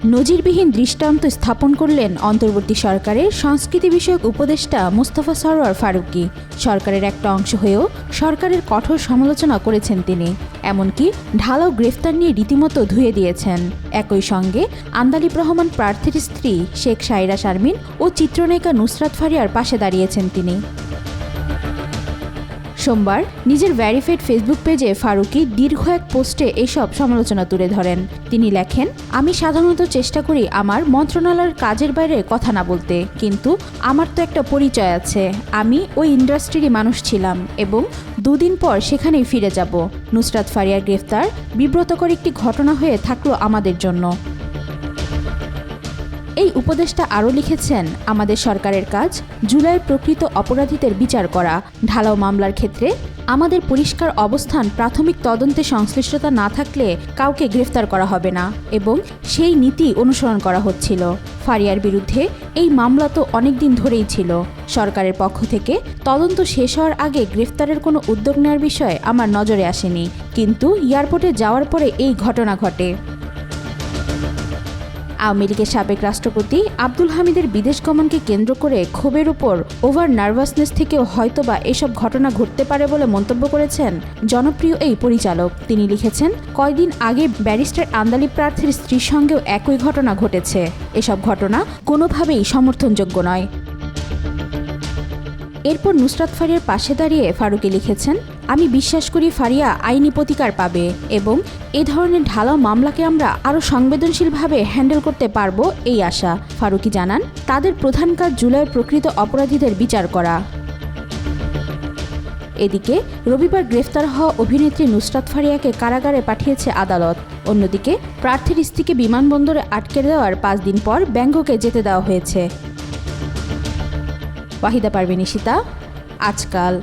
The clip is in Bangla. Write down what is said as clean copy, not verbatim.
নজিরবিহীন দৃষ্টান্ত স্থাপন করলেন অন্তর্বর্তী সরকারের সংস্কৃতি বিষয়ক উপদেষ্টা মোস্তফা সরোয়ার ফারুকী। সরকারের একটা অংশ হয়েও সরকারের কঠোর সমালোচনা করেছেন তিনি। এমনকি ঢালাও গ্রেফতার নিয়ে রীতিমতো ধুয়ে দিয়েছেন। একই সঙ্গে আন্দালিব রহমান প্রার্থীর স্ত্রী শেখ সাইরা শারমিন ও চিত্রনায়িকা নুসরাত ফারিয়ার পাশে দাঁড়িয়েছেন তিনি। সোমবার নিজের ভেরিফাইড ফেসবুক পেজে ফারুকী দীর্ঘ এক পোস্টে এসব সমালোচনা তুলে ধরেন। তিনি লেখেন, আমি সাধারণত চেষ্টা করি আমার মন্ত্রণালয়ের কাজের বাইরে কথা না বলতে, কিন্তু আমার তো একটা পরিচয় আছে। আমি ওই ইন্ডাস্ট্রিরই মানুষ ছিলাম এবং দুদিন পর সেখানেই ফিরে যাব। নুসরাত ফারিয়ার গ্রেফতার বিব্রতকর একটি ঘটনা হয়ে থাকলো আমাদের জন্য। এই উপদেষ্টা আরও লিখেছেন, আমাদের সরকারের কাজ জুলাইয়ের প্রকৃত অপরাধীদের বিচার করা। ঢালাও মামলার ক্ষেত্রে আমাদের পরিষ্কার অবস্থান, প্রাথমিক তদন্তে সংশ্লিষ্টতা না থাকলে কাউকে গ্রেফতার করা হবে না এবং সেই নীতি অনুসরণ করা হচ্ছিল। ফারিয়ার বিরুদ্ধে এই মামলা তো অনেক দিন ধরেই ছিল। সরকারের পক্ষ থেকে তদন্ত শেষ হওয়ার আগে গ্রেফতারের কোনো উদ্যোগ নেওয়ার বিষয়ে আমার নজরে আসেনি, কিন্তু এয়ারপোর্টে যাওয়ার পরে এই ঘটনা ঘটে। আওয়ামী লীগের সাবেক রাষ্ট্রপতি আব্দুল হামিদের বিদেশ গমনকে কেন্দ্র করে ক্ষোভের উপর ওভার নার্ভাসনেস থেকেও হয়তোবা এসব ঘটনা ঘটতে পারে বলে মন্তব্য করেছেন জনপ্রিয় এই পরিচালক। তিনি লিখেছেন, কয়দিন আগে ব্যারিস্টার আন্দালিব প্রার্থীর স্ত্রীর সঙ্গেও একই ঘটনা ঘটেছে। এসব ঘটনা কোনোভাবেই সমর্থনযোগ্য নয়। এরপর নুসরাত ফারিয়ার পাশে দাঁড়িয়ে ফারুকী লিখেছেন, আমি বিশ্বাস করি ফারিয়া আইনি প্রতিকার পাবে এবং এ ধরনের ঢালাও মামলাকে আমরা আরও সংবেদনশীলভাবে হ্যান্ডেল করতে পারবো এই আশা। ফারুকী জানান, তাদের প্রধান কাজ জুলাইয়ের প্রকৃত অপরাধীদের বিচার করা। এদিকে রবিবার গ্রেফতার হওয়া অভিনেত্রী নুসরাত ফারিয়াকে কারাগারে পাঠিয়েছে আদালত। অন্যদিকে প্রার্থীর স্ত্রীকে বিমানবন্দরে আটকে দেওয়ার 5 দিন পর ব্যাংককে যেতে দেওয়া হয়েছে। ওয়াহিদা পারভীন ইশিতা, আজকাল।